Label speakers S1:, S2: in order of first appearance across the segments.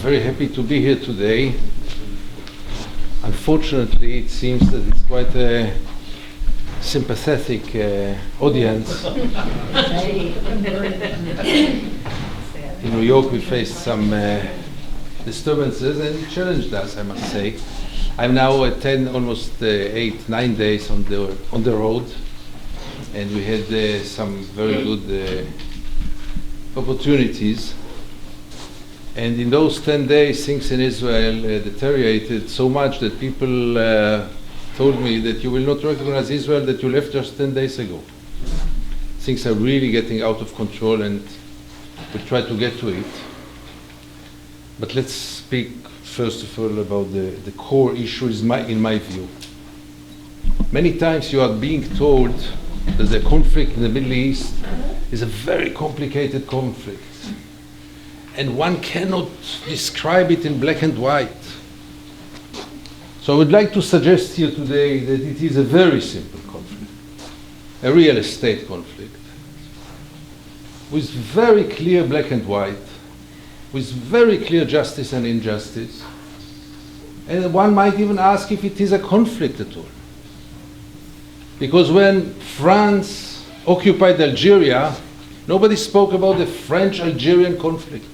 S1: very happy to be here today. Unfortunately, it seems that it's quite a sympathetic audience. In New York, we faced some disturbances, and it challenged us, I must say. I'm now at 10, almost 8, 9 days on the road, and we had some very good opportunities. And in those 10 days, things in Israel deteriorated so much that people told me that you will not recognize Israel that you left just 10 days ago. Things are really getting out of control, and we'll try to get to it. But let's speak first of all about the core issues in my view. Many times you are being told that the conflict in the Middle East is a very complicated conflict, and one cannot describe it in black and white. So I would like to suggest here today that it is a very simple conflict, a real estate conflict, with very clear black and white, with very clear justice and injustice. And one might even ask if it is a conflict at all. Because when France occupied Algeria, nobody spoke about the French-Algerian conflict.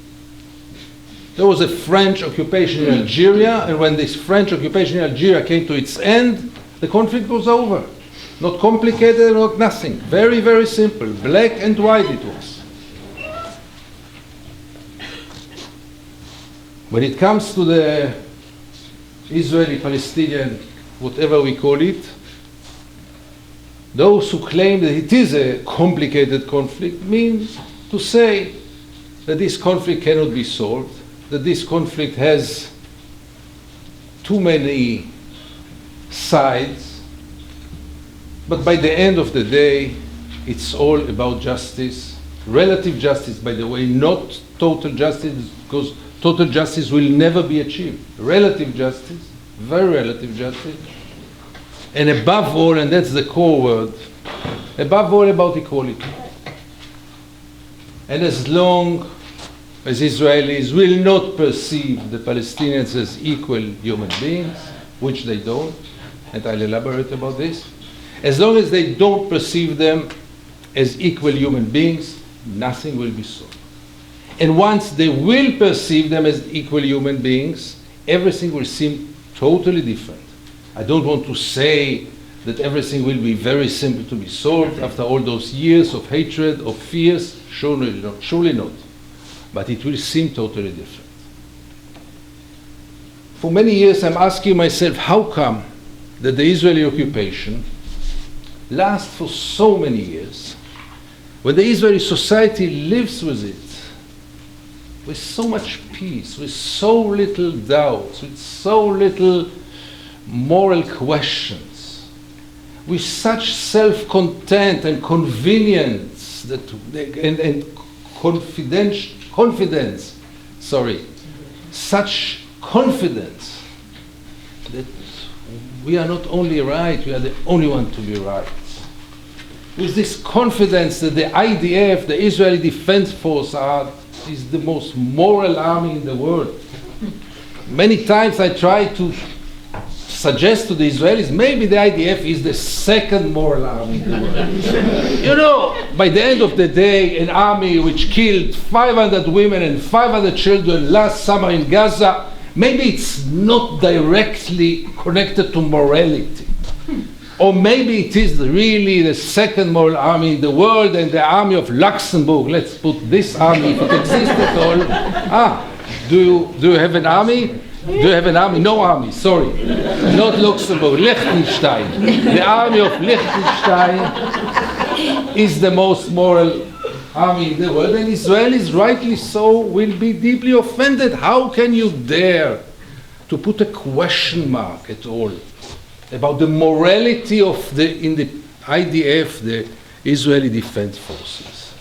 S1: There was a French occupation in Algeria, and when this French occupation in Algeria came to its end, the conflict was over. Not complicated, not nothing. Very, very simple. Black and white it was. When it comes to the Israeli-Palestinian, whatever we call it, those who claim that it is a complicated conflict mean to say that this conflict cannot be solved, that this conflict has too many sides, but by the end of the day, it's all about justice. Relative justice, by the way, not total justice, because total justice will never be achieved. Relative justice, very relative justice, and above all, and that's the core word, above all about equality. And as long as Israelis will not perceive the Palestinians as equal human beings, which they don't, and I'll elaborate about this, as long as they don't perceive them as equal human beings, nothing will be solved. And once they will perceive them as equal human beings, everything will seem totally different. I don't want to say that everything will be very simple to be solved after all those years of hatred, of fears, surely not. But it will seem totally different. For many years I'm asking myself, how come that the Israeli occupation lasts for so many years, when the Israeli society lives with it, with so much peace, with so little doubts, with so little moral questions, with such self-content and convenience and confidence, such confidence that we are not only right, we are the only one to be right. With this confidence that the IDF, the Israeli Defense Force, is the most moral army in the world. Many times I try to suggest to the Israelis, maybe the IDF is the second moral army in the world. You know, by the end of the day, an army which killed 500 women and 500 children last summer in Gaza, maybe it's not directly connected to morality. Or maybe it is really the second moral army in the world, and the army of Luxembourg, let's put this army, if it exists at all. Do you have an army? Do you have an army? No army, sorry. Not Luxembourg, Liechtenstein. The army of Liechtenstein is the most moral army in the world, and Israelis, rightly so, will be deeply offended. How can you dare to put a question mark at all about the morality of in the IDF, the Israeli Defense Forces?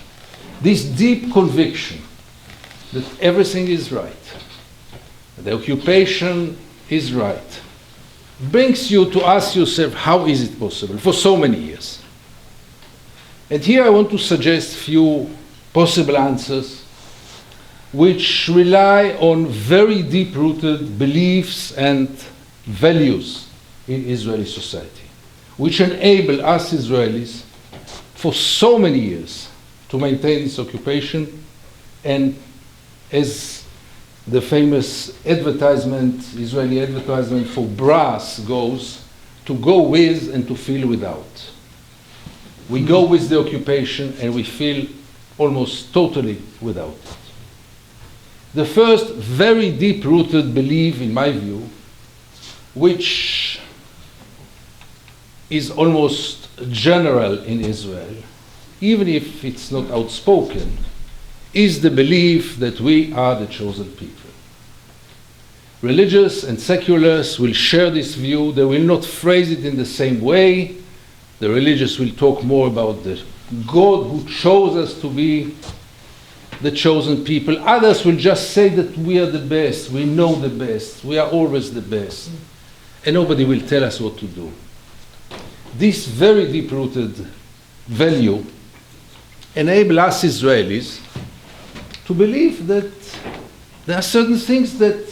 S1: This deep conviction that everything is right, the occupation is right, brings you to ask yourself, how is it possible for so many years? And here I want to suggest few possible answers which rely on very deep-rooted beliefs and values in Israeli society, which enable us Israelis for so many years to maintain this occupation, and as the famous advertisement, Israeli advertisement for brass goes, to go with and to feel without. We go with the occupation and we feel almost totally without it. The first very deep-rooted belief, in my view, which is almost general in Israel, even if it's not outspoken, is the belief that we are the chosen people. Religious and seculars will share this view. They will not phrase it in the same way. The religious will talk more about the God who chose us to be the chosen people. Others will just say that we are the best, we know the best, we are always the best, and nobody will tell us what to do. This very deep-rooted value enables us Israelis to believe that there are certain things that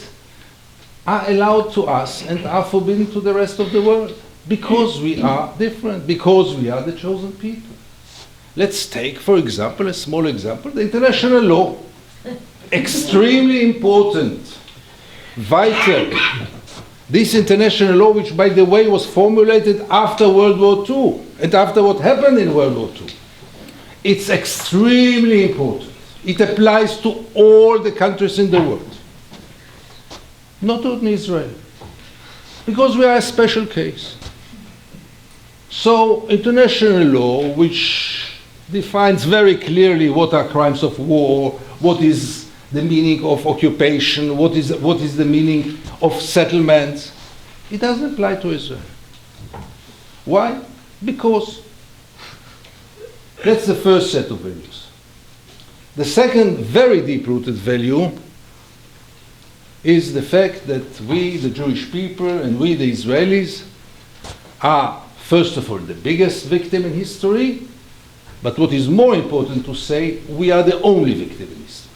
S1: are allowed to us and are forbidden to the rest of the world, because we are different, because we are the chosen people. Let's take, for example, a small example, the international law. Extremely important, vital. This international law, which, by the way, was formulated after World War II and after what happened in World War II. It's extremely important. It applies to all the countries in the world, not only Israel, because we are a special case. So, international law, which defines very clearly what are crimes of war, what is the meaning of occupation, what is the meaning of settlement, it doesn't apply to Israel. Why? Because that's the first set of values. The second very deep-rooted value is the fact that we, the Jewish people, and we, the Israelis, are, first of all, the biggest victim in history, but what is more important to say, we are the only victim in history.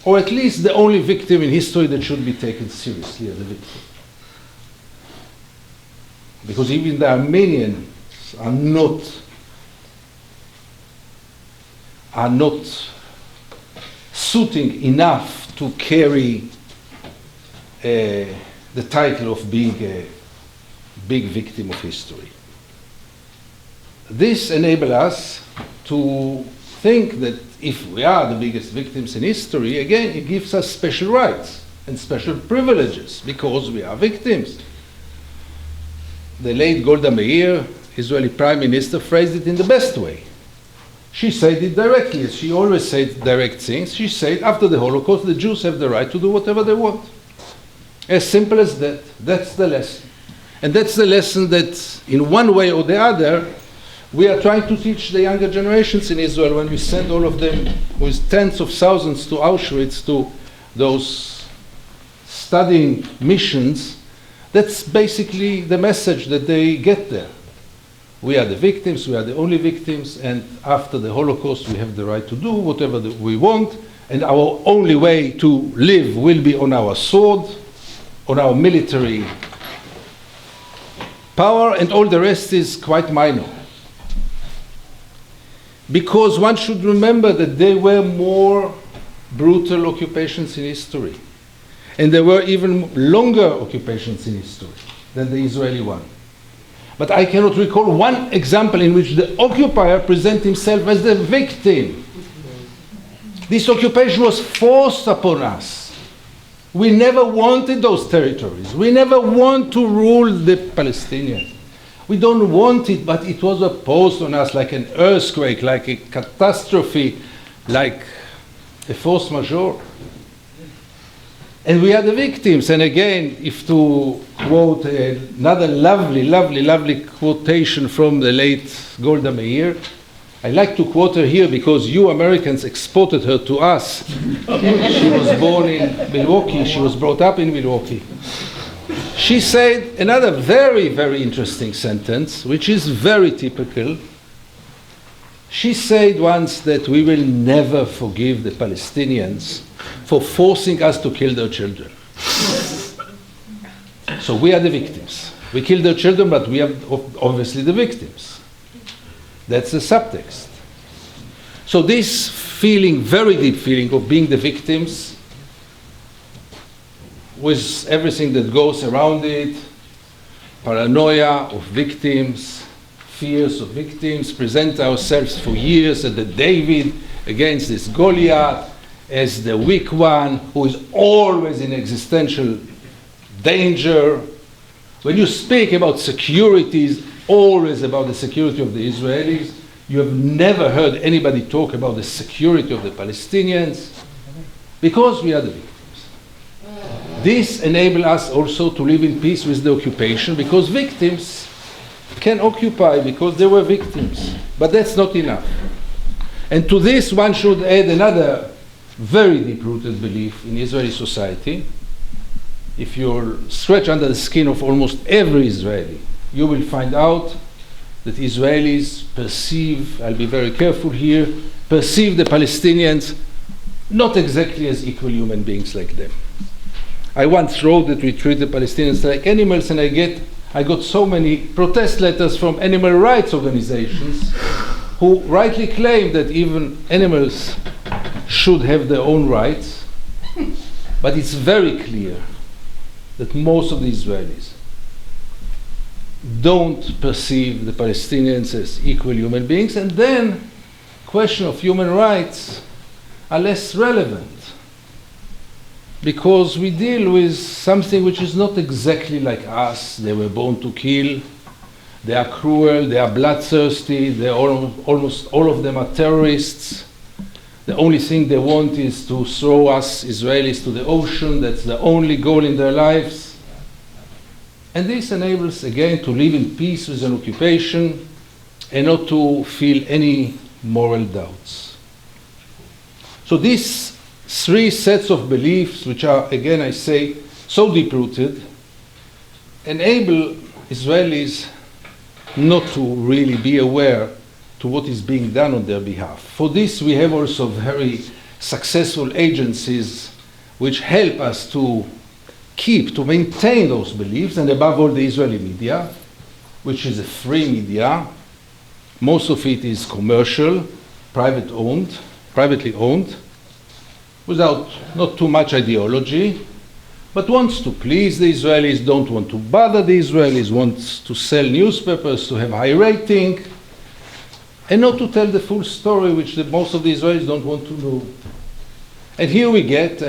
S1: Or at least the only victim in history that should be taken seriously as a victim. Because even the Armenians are not suiting enough to carry the title of being a big victim of history. This enables us to think that if we are the biggest victims in history, again, it gives us special rights and special privileges because we are victims. The late Golda Meir, Israeli Prime Minister, phrased it in the best way. She said it directly, as she always said direct things. She said, after the Holocaust, the Jews have the right to do whatever they want. As simple as that. That's the lesson. And that's the lesson that, in one way or the other, we are trying to teach the younger generations in Israel when we send all of them with tens of thousands to Auschwitz, to those studying missions. That's basically the message that they get there. We are the victims, we are the only victims, and after the Holocaust we have the right to do whatever we want, and our only way to live will be on our sword, on our military power, and all the rest is quite minor. Because one should remember that there were more brutal occupations in history. And there were even longer occupations in history than the Israeli one. But I cannot recall one example in which the occupier presents himself as the victim. This occupation was forced upon us. We never wanted those territories. We never want to rule the Palestinians. We don't want it, but it was imposed on us like an earthquake, like a catastrophe, like a force majeure. And we are the victims. And again, if to quote another lovely quotation from the late Golda Meir, I like to quote her here because you Americans exported her to us. She was born in Milwaukee. She was brought up in Milwaukee. She said another very interesting sentence, which is very typical. She said once that we will never forgive the Palestinians for forcing us to kill their children. So we are the victims. We kill their children, but we are obviously the victims. That's the subtext. So this feeling, very deep feeling of being the victims, with everything that goes around it, paranoia of victims, fears of victims, present ourselves for years as the David against this Goliath, as the weak one who is always in existential danger. When you speak about security, it's always about the security of the Israelis. You have never heard anybody talk about the security of the Palestinians, because we are the victims. This enables us also to live in peace with the occupation, because victims can occupy because they were victims. But that's not enough. And to this one should add another very deep-rooted belief in Israeli society. If you scratch under the skin of almost every Israeli, you will find out that Israelis perceive, I'll be very careful here, perceive the Palestinians not exactly as equal human beings like them. I once wrote that we treat the Palestinians like animals, and I got so many protest letters from animal rights organizations who rightly claim that even animals should have their own rights. But it's very clear that most of the Israelis don't perceive the Palestinians as equal human beings, and then question of human rights are less relevant, because we deal with something which is not exactly like us. They were born to kill, they are cruel, they are bloodthirsty, almost all of them are terrorists. The only thing they want is to throw us Israelis to the ocean. That's the only goal in their lives. And this enables, again, to live in peace with an occupation and not to feel any moral doubts. So these three sets of beliefs, which are, again, I say, so deep-rooted, enable Israelis not to really be aware to what is being done on their behalf. For this, we have also very successful agencies which help us to maintain those beliefs, and above all, the Israeli media, which is a free media. Most of it is commercial, privately owned, without not too much ideology, but wants to please the Israelis, don't want to bother the Israelis, wants to sell newspapers to have high rating, and not to tell the full story, which most of the Israelis don't want to know. And here we get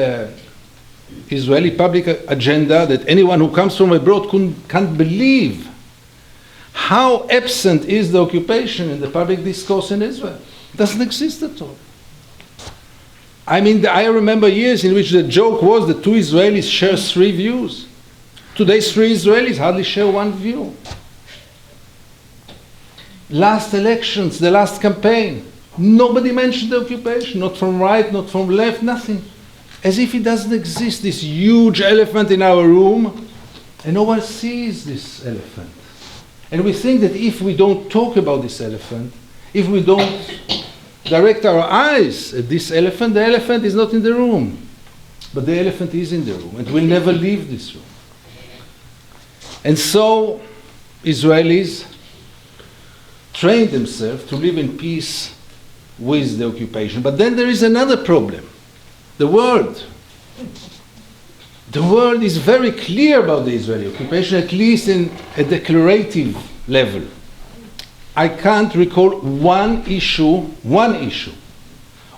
S1: Israeli public agenda that anyone who comes from abroad can't believe how absent is the occupation in the public discourse in Israel. It doesn't exist at all. I mean, I remember years in which the joke was that two Israelis share three views. Today, three Israelis hardly share one view. Last elections, the last campaign, nobody mentioned the occupation, not from right, not from left, nothing. As if it doesn't exist, this huge elephant in our room, and no one sees this elephant. And we think that if we don't talk about this elephant, if we don't direct our eyes at this elephant, the elephant is not in the room. But the elephant is in the room, and will never leave this room. And so Israelis train themselves to live in peace with the occupation. But then there is another problem. The world. The world is very clear about the Israeli occupation, at least in a declarative level. I can't recall one issue,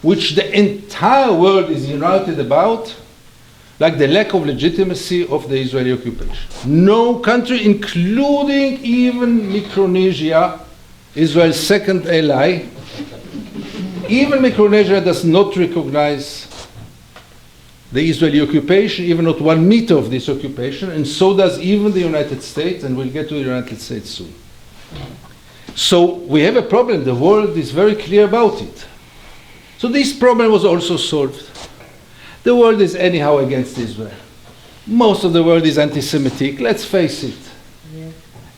S1: which the entire world is united about, like the lack of legitimacy of the Israeli occupation. No country, including even Micronesia, Israel's second ally, even Micronesia does not recognize the Israeli occupation, even not 1 meter of this occupation, and so does even the United States, and we'll get to the United States soon. So we have a problem. The world is very clear about it. So this problem was also solved. The world is anyhow against Israel. Most of the world is anti-Semitic, let's face it. Yeah.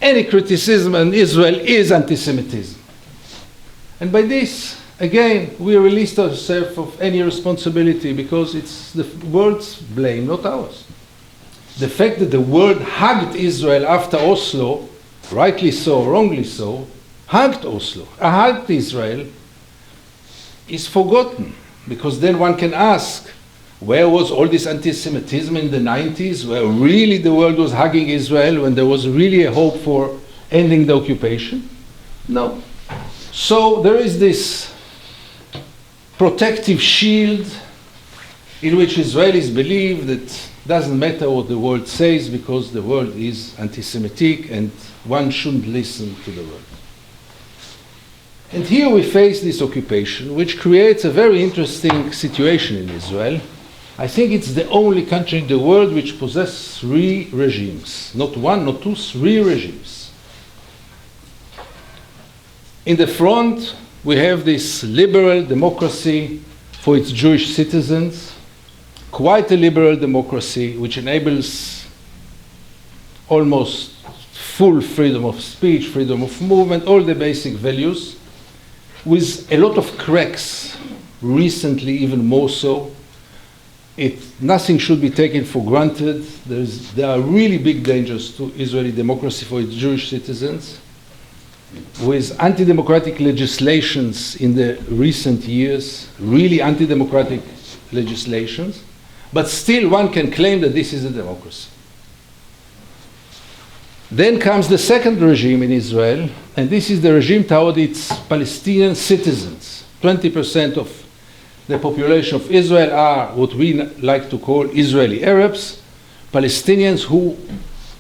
S1: Any criticism on Israel is anti-Semitism. And by this, again, we released ourselves of any responsibility because it's the world's blame, not ours. The fact that the world hugged Israel after Oslo, rightly so, wrongly so, hugged Israel, is forgotten. Because then one can ask, where was all this anti-Semitism in the 90s, where really the world was hugging Israel, when there was really a hope for ending the occupation? No. So there is this protective shield in which Israelis believe that doesn't matter what the world says because the world is anti-Semitic and one shouldn't listen to the world. And here we face this occupation, which creates a very interesting situation in Israel. I think it's the only country in the world which possesses 3 regimes. Not 1, not 2, 3 regimes. In the front, we have this liberal democracy for its Jewish citizens, quite a liberal democracy which enables almost full freedom of speech, freedom of movement, all the basic values, with a lot of cracks, recently even more so. Nothing should be taken for granted. There are really big dangers to Israeli democracy for its Jewish citizens, with anti-democratic legislations in the recent years, really anti-democratic legislations, but still one can claim that this is a democracy. Then comes the second regime in Israel, and this is the regime toward its Palestinian citizens. 20% of the population of Israel are what we like to call Israeli Arabs, Palestinians who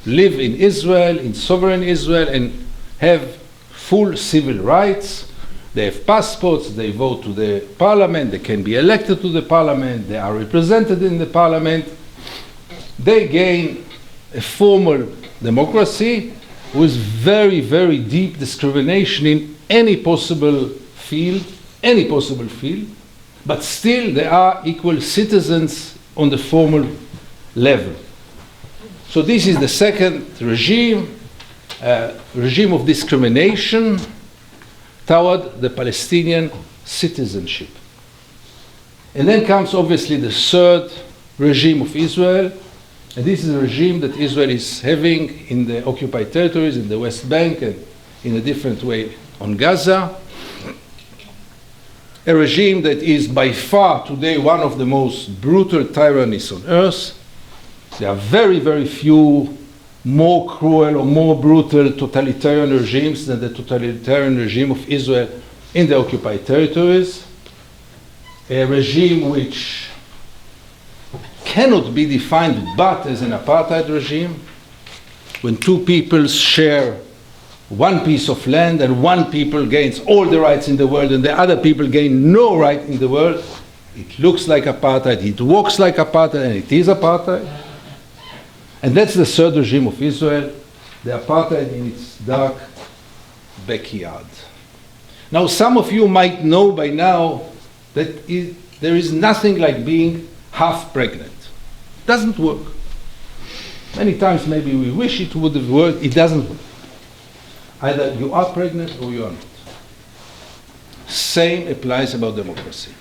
S1: live in Israel, in sovereign Israel, and have full civil rights. They have passports, they vote to the parliament, they can be elected to the parliament, they are represented in the parliament. They gain a formal democracy with very, very deep discrimination in any possible field, but still they are equal citizens on the formal level. So this is the second regime, regime of discrimination toward the Palestinian citizenship. And then comes obviously the third regime of Israel, and this is a regime that Israel is having in the occupied territories, in the West Bank, and in a different way on Gaza. A regime that is by far today one of the most brutal tyrannies on earth. There are very, very few more cruel or more brutal totalitarian regimes than the totalitarian regime of Israel in the occupied territories. A regime which cannot be defined but as an apartheid regime, when two peoples share one piece of land and one people gains all the rights in the world and the other people gain no right in the world. It looks like apartheid, it walks like apartheid, and it is apartheid. And that's the third regime of Israel, the apartheid in its dark backyard. Now, some of you might know by now that there is nothing like being half pregnant. It doesn't work. Many times maybe we wish it would have worked, it doesn't work. Either you are pregnant or you are not. Same applies about democracy.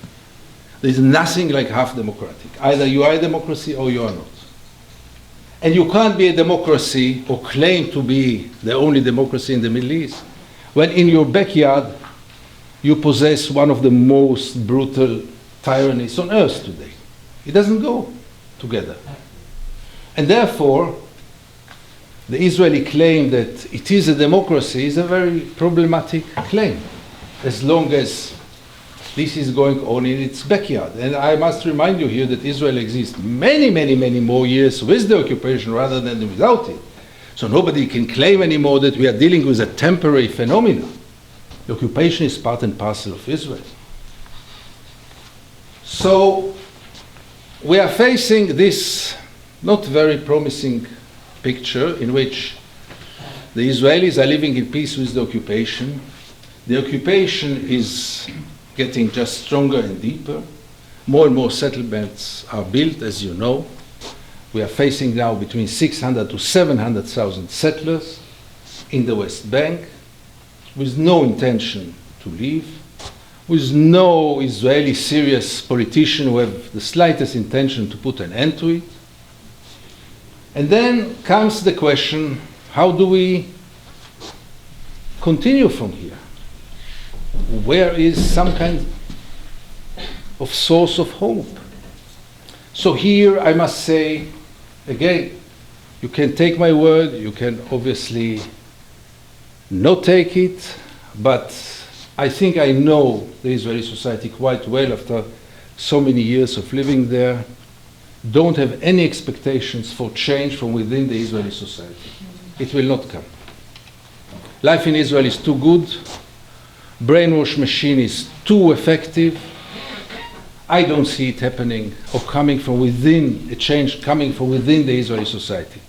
S1: There is nothing like half democratic. Either you are a democracy or you are not. And you can't be a democracy or claim to be the only democracy in the Middle East when in your backyard you possess one of the most brutal tyrannies on earth today. It doesn't go together. And therefore, the Israeli claim that it is a democracy is a very problematic claim, as long as this is going on in its backyard. And I must remind you here that Israel exists many, many, many more years with the occupation rather than without it. So nobody can claim anymore that we are dealing with a temporary phenomenon. The occupation is part and parcel of Israel. So we are facing this not very promising picture in which the Israelis are living in peace with the occupation. The occupation is getting just stronger and deeper. More and more settlements are built, as you know. We are facing now between 600 to 700,000 settlers in the West Bank with no intention to leave. with no Israeli serious politician who have the slightest intention to put an end to it. And then comes the question, how do we continue from here? Where is some kind of source of hope? So here I must say, again, you can take my word, you can obviously not take it, but I think I know the Israeli society quite well after so many years of living there. Don't have any expectations for change from within the Israeli society. It will not come. Life in Israel is too good. Brainwash machine is too effective. I don't see it happening or coming from within, a change coming from within the Israeli society.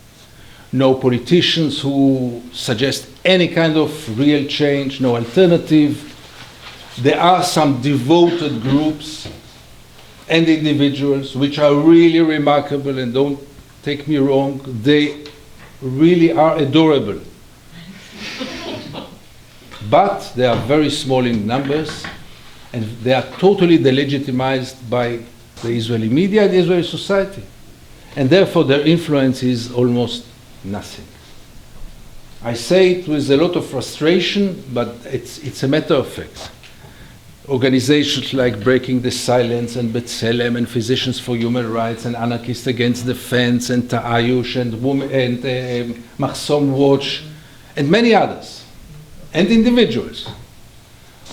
S1: No politicians who suggest any kind of real change, no alternative. There are some devoted groups and individuals which are really remarkable, and don't take me wrong, they really are adorable. But they are very small in numbers, and they are totally delegitimized by the Israeli media and the Israeli society. And therefore their influence is almost nothing. I say it with a lot of frustration, but it's a matter of fact. Organizations like Breaking the Silence and B'Tselem and Physicians for Human Rights and Anarchists Against the Fence and Ta'ayush and Mahsom Watch and many others, and individuals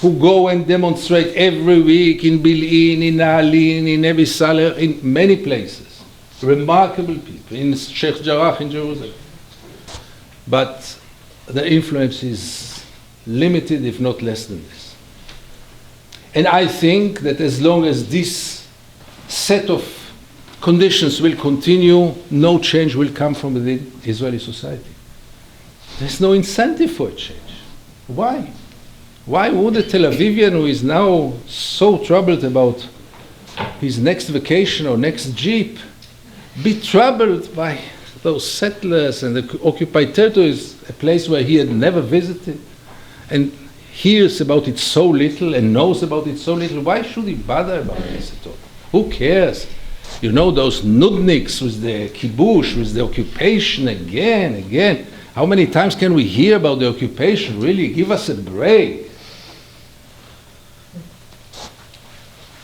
S1: who go and demonstrate every week in Bil'in, in Na'alin, in Nevi Saleh, in many places. Remarkable people, in Sheikh Jarrah in Jerusalem. But their influence is limited, if not less than this. And I think that as long as this set of conditions will continue, no change will come from within Israeli society. There's no incentive for a change. Why? Why would a Tel Avivian who is now so troubled about his next vacation or next Jeep be troubled by those settlers and the occupied territory is a place where he had never visited and hears about it so little and knows about it so little? Why should he bother about this at all? Who cares? You know, those nudniks with the kibush, with the occupation again. How many times can we hear about the occupation? Really, give us a break.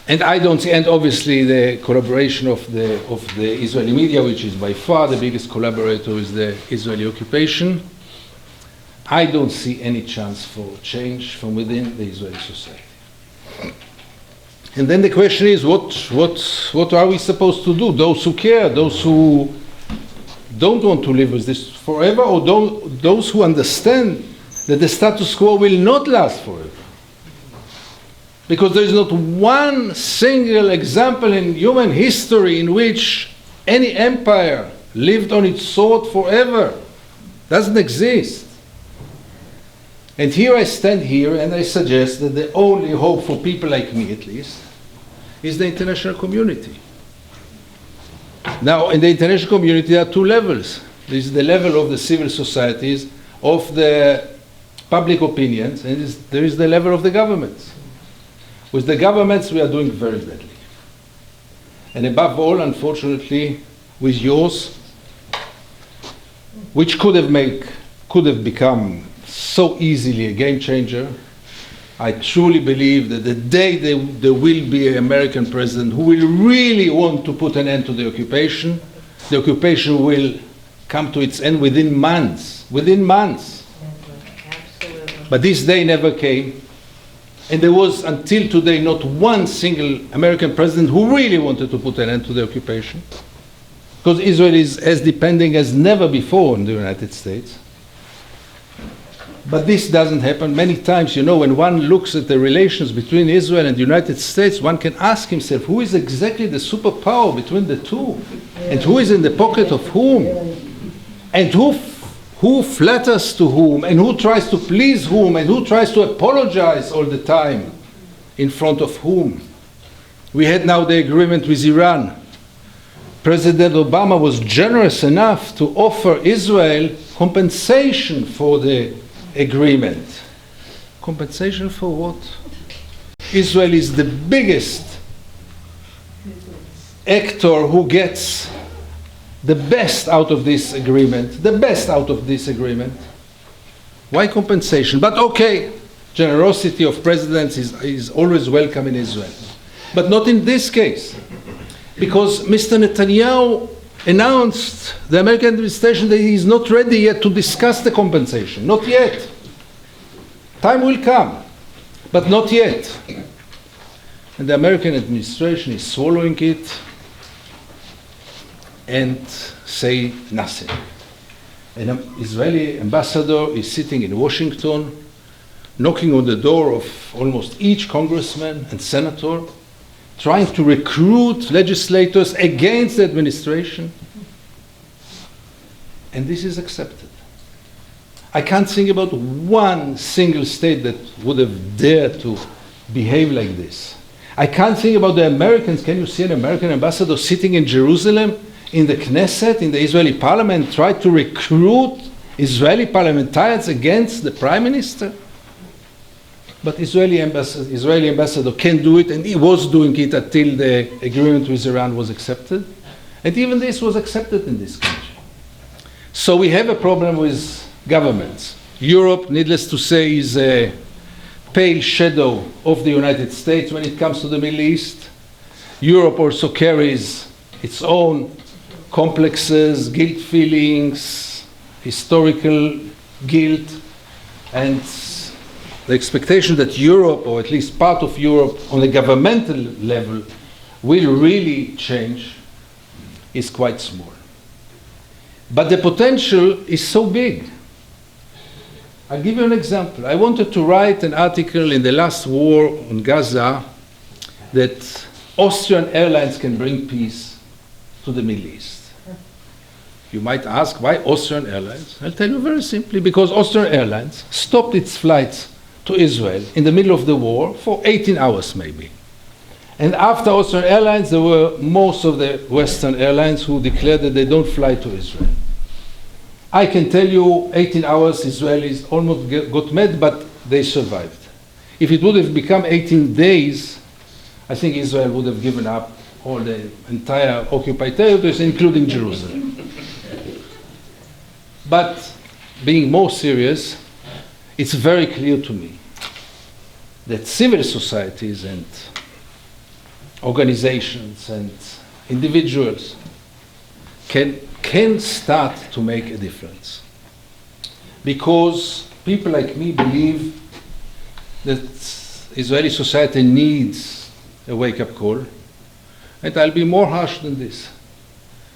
S1: And I don't see, and obviously the collaboration of the Israeli media, which is by far the biggest collaborator with the Israeli occupation, I don't see any chance for change from within the Israeli society. And then the question is, what are we supposed to do? Those who care, those who don't want to live with this forever, or those who understand that the status quo will not last forever. Because there is not one single example in human history in which any empire lived on its sword forever. Doesn't exist. And here I stand here and I suggest that the only hope for people like me, at least, is the international community. Now, in the international community, there are two levels. There is the level of the civil societies, of the public opinions, and there is the level of the governments. With the governments, we are doing very badly. And above all, unfortunately, with yours, which could have become so easily a game changer, I truly believe that the day there will be an American president who will really want to put an end to the occupation will come to its end within months.
S2: Absolutely.
S1: But this day never came. And there was, until today, not one single American president who really wanted to put an end to the occupation. Because Israel is as depending as never before on the United States. But this doesn't happen. Many times, you know, when one looks at the relations between Israel and the United States, one can ask himself, who is exactly the superpower between the two? And who is in the pocket of whom? And who flatters to whom? And who tries to please whom? And who tries to apologize all the time? In front of whom? We had now the agreement with Iran. President Obama was generous enough to offer Israel compensation for the agreement. Compensation for what? Israel is the biggest actor who gets the best out of this agreement, Why compensation? But okay, generosity of presidents is always welcome in Israel. But not in this case. Because Mr. Netanyahu announced, the American administration, that he is not ready yet to discuss the compensation. Not yet. Time will come, but not yet. And the American administration is swallowing it and say nothing. An Israeli ambassador is sitting in Washington, knocking on the door of almost each congressman and senator, trying to recruit legislators against the administration. And this is accepted. I can't think about one single state that would have dared to behave like this. I can't think about the Americans. Can you see an American ambassador sitting in Jerusalem, in the Knesset, in the Israeli parliament, try to recruit Israeli parliamentarians against the prime minister? But Israeli ambassador can do it, and he was doing it until the agreement with Iran was accepted. And even this was accepted in this country. So we have a problem with governments. Europe, needless to say, is a pale shadow of the United States when it comes to the Middle East. Europe also carries its own complexes, guilt feelings, historical guilt, and the expectation that Europe, or at least part of Europe, on a governmental level, will really change is quite small. But the potential is so big. I'll give you an example. I wanted to write an article in the last war on Gaza that Austrian airlines can bring peace to the Middle East. You might ask, why Austrian Airlines? I'll tell you very simply, because Austrian Airlines stopped its flights to Israel in the middle of the war for 18 hours maybe. And after Austrian Airlines, there were most of the Western airlines who declared that they don't fly to Israel. I can tell you 18 hours Israelis almost got mad, but they survived. If it would have become 18 days, I think Israel would have given up all the entire occupied territories, including Jerusalem. But being more serious, it's very clear to me that civil societies and organizations and individuals can start to make a difference. Because people like me believe that Israeli society needs a wake-up call, and I'll be more harsh than this.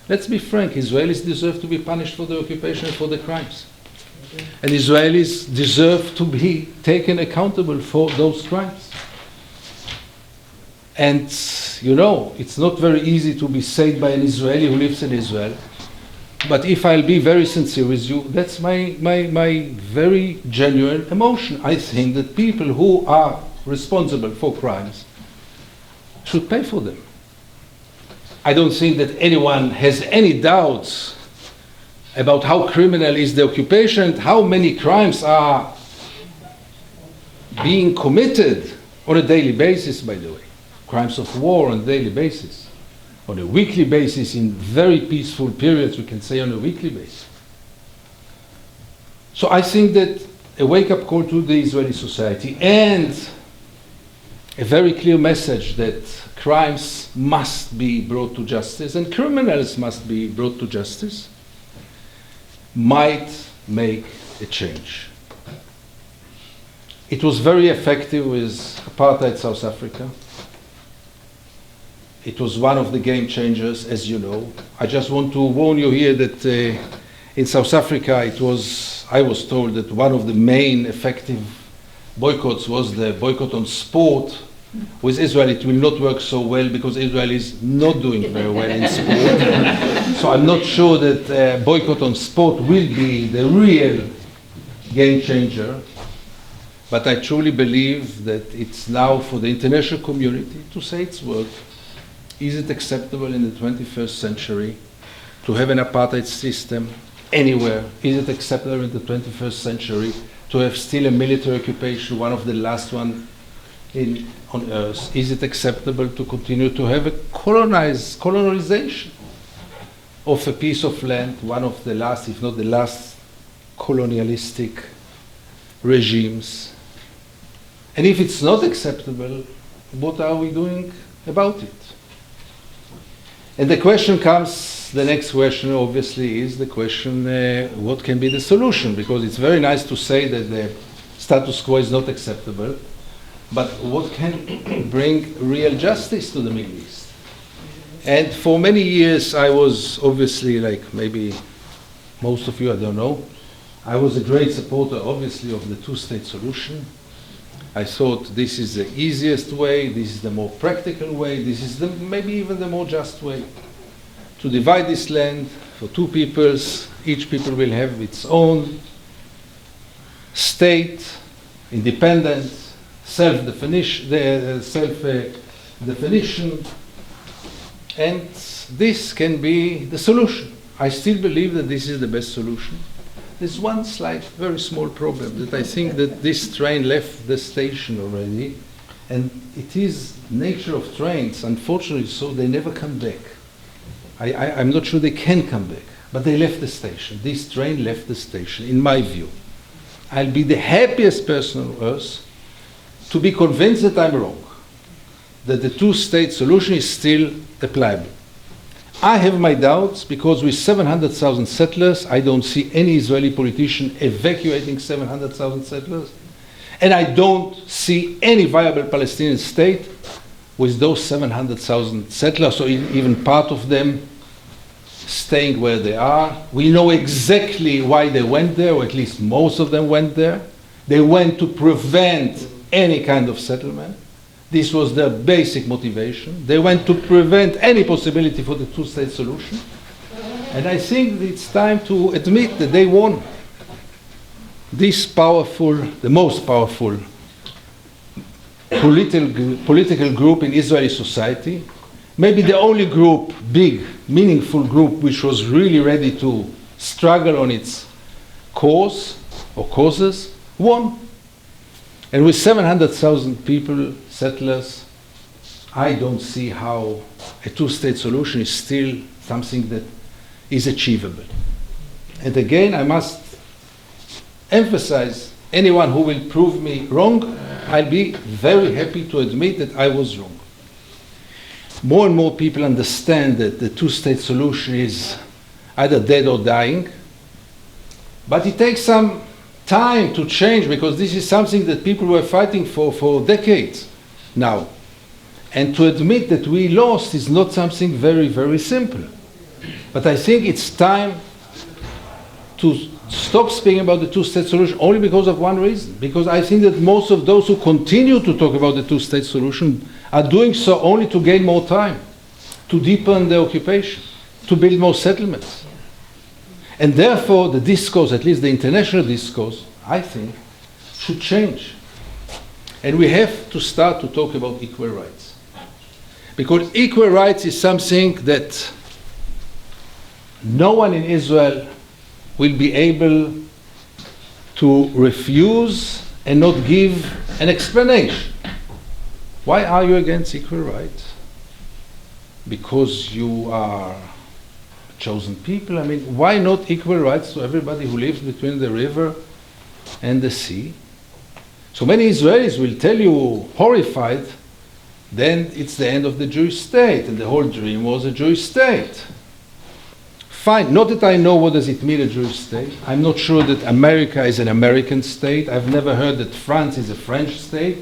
S1: Let's be frank, Israelis deserve to be punished for the occupation and for the crimes. And Israelis deserve to be taken accountable for those crimes. And you know, it's not very easy to be saved by an Israeli who lives in Israel. But if I'll be very sincere with you, that's my very genuine emotion. I think that people who are responsible for crimes should pay for them. I don't think that anyone has any doubts about how criminal is the occupation, how many crimes are being committed on a daily basis, by the way. Crimes of war on a daily basis. On a weekly basis, in very peaceful periods, we can say on a weekly basis. So I think that a wake-up call to the Israeli society and a very clear message that crimes must be brought to justice and criminals must be brought to justice might make a change. It was very effective with apartheid South Africa. It was one of the game changers, as you know. I just want to warn you here that in South Africa, I was told that one of the main effective boycotts was the boycott on sport. With Israel, it will not work so well because Israel is not doing very well in sport. So I'm not sure that boycott on sport will be the real game changer. But I truly believe that it's now for the international community to say its word. Is it acceptable in the 21st century to have an apartheid system anywhere? Is it acceptable in the 21st century to have still a military occupation, one of the last one on earth, is it acceptable to continue to have a colonization of a piece of land, one of the last, if not the last, colonialistic regimes? And if it's not acceptable, what are we doing about it? And the question comes, the next question obviously is the question, what can be the solution? Because it's very nice to say that the status quo is not acceptable, but what can bring real justice to the Middle East? And for many years I was obviously, like maybe most of you, I don't know, I was a great supporter obviously of the two-state solution. I thought this is the easiest way, this is the more practical way, this is the, maybe even the more just way to divide this land for two peoples. Each people will have its own state, independent, self-definition, and this can be the solution. I still believe that this is the best solution. There's one slight, very small problem, that I think that this train left the station already, and it is nature of trains, unfortunately, so they never come back. I'm not sure they can come back, but they left the station. This train left the station, in my view. I'll be the happiest person on earth to be convinced that I'm wrong, that the two-state solution is still applicable. I have my doubts because with 700,000 settlers, I don't see any Israeli politician evacuating 700,000 settlers. And I don't see any viable Palestinian state with those 700,000 settlers, or even part of them staying where they are. We know exactly why they went there, or at least most of them went there. They went to prevent any kind of settlement. This was their basic motivation. They went to prevent any possibility for the two-state solution. And I think it's time to admit that they won. This powerful, the most powerful political group in Israeli society, maybe the only group, big, meaningful group, which was really ready to struggle on its cause or causes, won. And with 700,000 people, settlers, I don't see how a two-state solution is still something that is achievable. And again, I must emphasize, anyone who will prove me wrong, I'll be very happy to admit that I was wrong. More and more people understand that the two-state solution is either dead or dying, but it takes some time to change, because this is something that people were fighting for decades now. And to admit that we lost is not something very, very simple. But I think it's time to stop speaking about the two-state solution only because of one reason. Because I think that most of those who continue to talk about the two-state solution are doing so only to gain more time, to deepen the occupation, to build more settlements. And therefore, the discourse, at least the international discourse, I think, should change. And we have to start to talk about equal rights. Because equal rights is something that no one in Israel will be able to refuse and not give an explanation. Why are you against equal rights? Because you are chosen people? I mean, why not equal rights to everybody who lives between the river and the sea? So many Israelis will tell you, horrified, then it's the end of the Jewish state, and the whole dream was a Jewish state. Fine, not that I know what does it mean, a Jewish state. I'm not sure that America is an American state. I've never heard that France is a French state.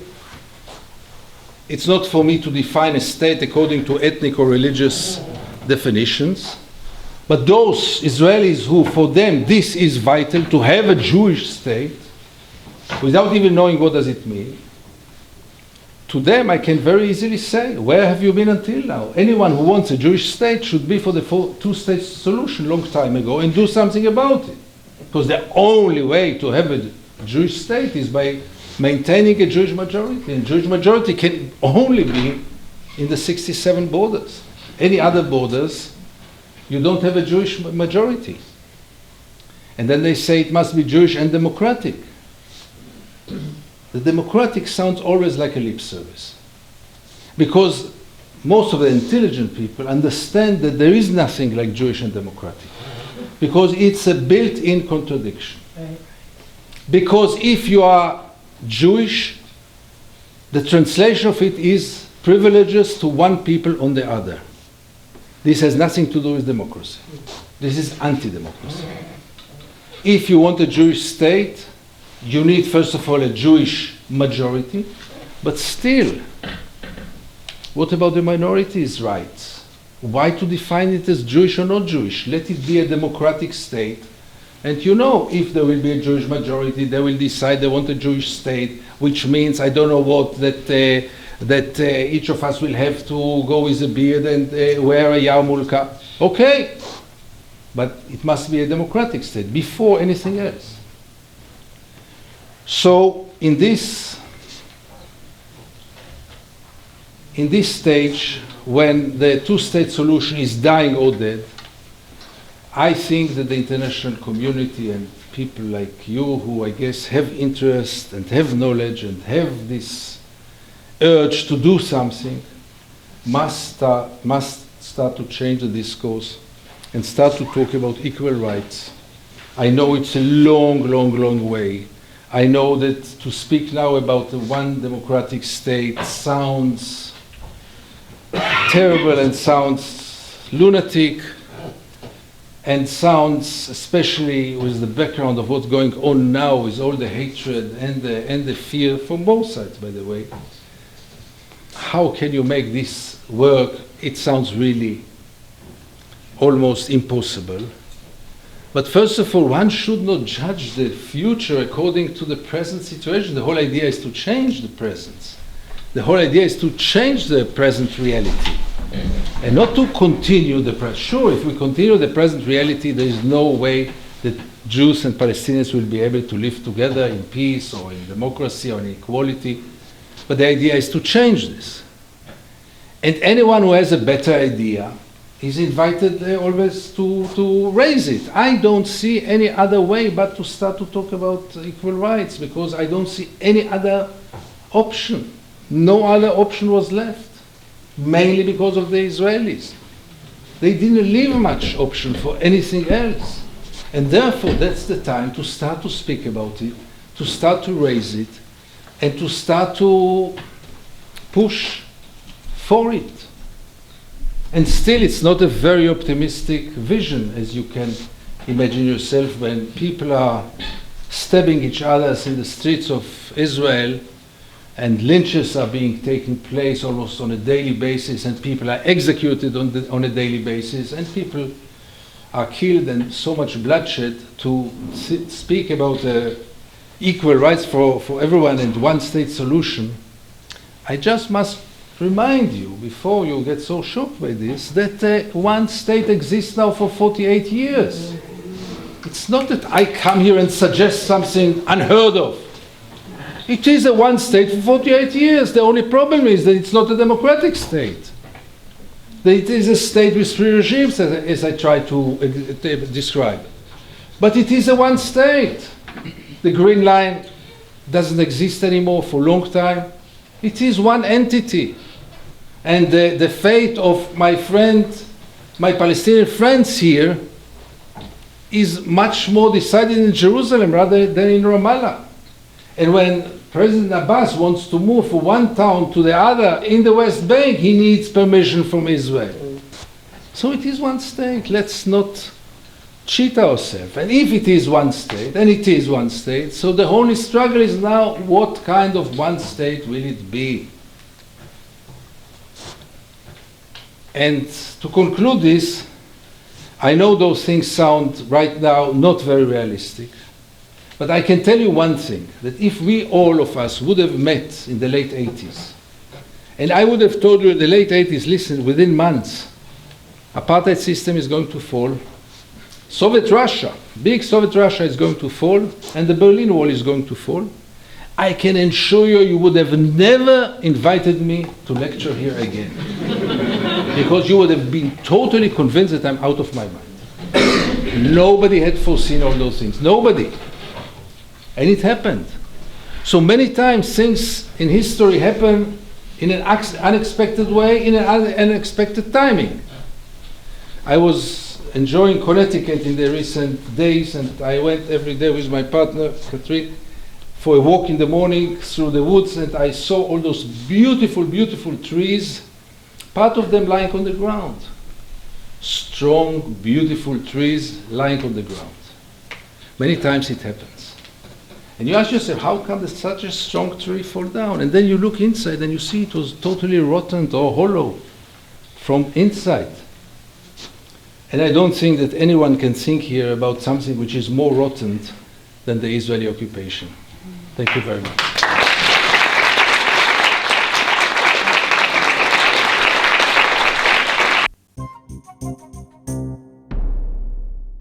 S1: It's not for me to define a state according to ethnic or religious definitions. But those Israelis who, for them, this is vital, to have a Jewish state, without even knowing what does it mean, to them I can very easily say, where have you been until now? Anyone who wants a Jewish state should be for the two-state solution long time ago and do something about it. Because the only way to have a Jewish state is by maintaining a Jewish majority. And Jewish majority can only be in the 67 borders. Any other borders, you don't have a Jewish majority. And then they say it must be Jewish and democratic. the democratic sounds always like a lip service. Because most of the intelligent people understand that there is nothing like Jewish and democratic. Because it's a built-in contradiction. Because if you are Jewish, the translation of it is privileges to one people on the other. This has nothing to do with democracy. This is anti-democracy. If you want a Jewish state, you need first of all a Jewish majority, but still, what about the minorities' rights? Why to define it as Jewish or not Jewish? Let it be a democratic state. And you know, if there will be a Jewish majority, they will decide they want a Jewish state, which means, I don't know what, that each of us will have to go with a beard and wear a yarmulke. Okay, but it must be a democratic state before anything else. So in this stage, when the two-state solution is dying or dead, I think that the international community and people like you, who I guess have interest and have knowledge and have this urge to do something, must start to change the discourse and start to talk about equal rights. I know it's a long, long, long way. I know that to speak now about the one democratic state sounds terrible and sounds lunatic and sounds, especially with the background of what's going on now with all the hatred and the fear from both sides, by the way. How can you make this work? It sounds really almost impossible. But first of all, one should not judge the future according to the present situation. The whole idea is to change the present. The whole idea is to change the present reality and not to continue the present. Sure, if we continue the present reality, there is no way that Jews and Palestinians will be able to live together in peace or in democracy or in equality. But the idea is to change this. And anyone who has a better idea is invited always to raise it. I don't see any other way but to start to talk about equal rights, because I don't see any other option. No other option was left, mainly because of the Israelis. They didn't leave much option for anything else. And therefore, that's the time to start to speak about it, to start to raise it, and to start to push for it. And still, it's not a very optimistic vision, as you can imagine yourself, when people are stabbing each other in the streets of Israel, and lynches are being taken place almost on a daily basis, and people are executed on a daily basis, and people are killed, and so much bloodshed. To speak about equal rights for everyone and one-state solution, I just must remind you, before you get so shocked by this, that one state exists now for 48 years. It's not that I come here and suggest something unheard of. It is a one state for 48 years. The only problem is that it's not a democratic state. That it is a state with three regimes, as I try to describe. But it is a one state. The Green Line doesn't exist anymore for a long time. It is one entity. And the fate of my Palestinian friends here is much more decided in Jerusalem rather than in Ramallah. And when President Abbas wants to move from one town to the other in the West Bank, he needs permission from Israel. So it is one state. Let's not cheat ourselves. And if it is one state, and it is one state, so the only struggle is now, what kind of one state will it be? And to conclude this, I know those things sound right now not very realistic, but I can tell you one thing, that if we, all of us, would have met in the late 80s, and I would have told you in the late 80s, listen, within months, apartheid system is going to fall, Soviet Russia, big Soviet Russia is going to fall, and the Berlin Wall is going to fall, I can assure you, you would have never invited me to lecture here again. Because you would have been totally convinced that I'm out of my mind. Nobody had foreseen all those things. Nobody. And it happened. So many times things in history happen in an unexpected way, in an unexpected timing. I was enjoying Connecticut in the recent days, and I went every day with my partner, Catherine, for a walk in the morning through the woods, and I saw all those beautiful, beautiful trees, part of them lying on the ground. Strong, beautiful trees lying on the ground. Many times it happens. And you ask yourself, how can such a strong tree fall down? And then you look inside and you see it was totally rotten or hollow from inside. And I don't think that anyone can think here about something which is more rotten than the Israeli occupation. Thank you very much.